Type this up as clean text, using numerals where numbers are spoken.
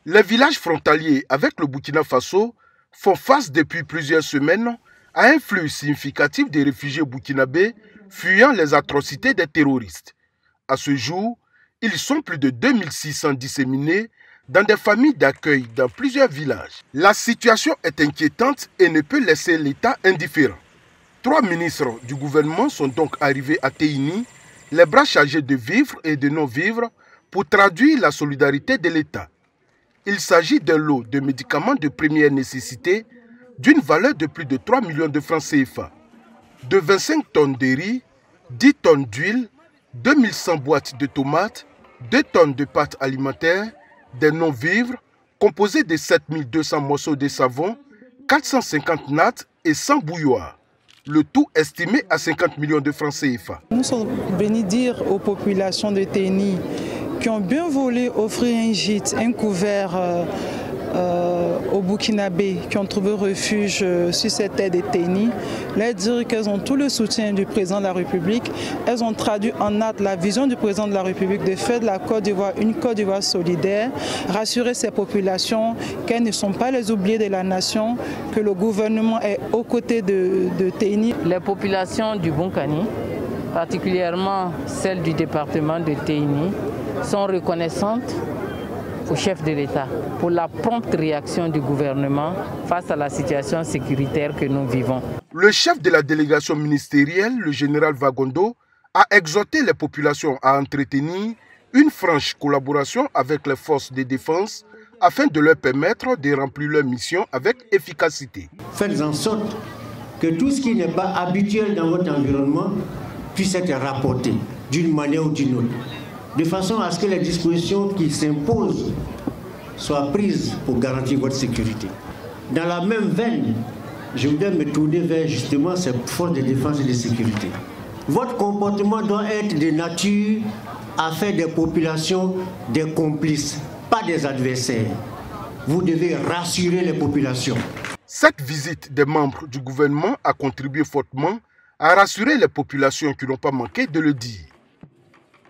Les villages frontaliers avec le Burkina Faso font face depuis plusieurs semaines à un flux significatif de réfugiés burkinabés fuyant les atrocités des terroristes. À ce jour, ils sont plus de 2600 disséminés dans des familles d'accueil dans plusieurs villages. La situation est inquiétante et ne peut laisser l'État indifférent. 3 ministres du gouvernement sont donc arrivés à Téini, les bras chargés de vivre et de non-vivre, pour traduire la solidarité de l'État. Il s'agit d'un lot de médicaments de première nécessité d'une valeur de plus de 3 millions de francs CFA, de 25 tonnes de riz, 10 tonnes d'huile, 2100 boîtes de tomates, 2 tonnes de pâtes alimentaires, des non-vivres composés de 7200 morceaux de savon, 450 nattes et 100 bouilloires. Le tout estimé à 50 millions de francs CFA. Nous sommes venus dire aux populations de Téni qui ont bien voulu offrir un gîte, un couvert aux Burkinabés qui ont trouvé refuge sur cette terre de Téni, leur dire qu'elles ont tout le soutien du président de la République. Elles ont traduit en acte la vision du président de la République de faire de la Côte d'Ivoire une Côte d'Ivoire solidaire, rassurer ces populations qu'elles ne sont pas les oubliées de la nation, que le gouvernement est aux côtés de Téni. Les populations du Bonkani, particulièrement celles du département de Téni, sont reconnaissantes au chef de l'État pour la prompte réaction du gouvernement face à la situation sécuritaire que nous vivons. Le chef de la délégation ministérielle, le général Vagondo, a exhorté les populations à entretenir une franche collaboration avec les forces de défense afin de leur permettre de remplir leur mission avec efficacité. Faites en sorte que tout ce qui n'est pas habituel dans votre environnement puisse être rapporté d'une manière ou d'une autre, de façon à ce que les dispositions qui s'imposent soient prises pour garantir votre sécurité. Dans la même veine, je voudrais me tourner vers justement ces forces de défense et de sécurité. Votre comportement doit être de nature à faire des populations des complices, pas des adversaires. Vous devez rassurer les populations. Cette visite des membres du gouvernement a contribué fortement à rassurer les populations qui n'ont pas manqué de le dire.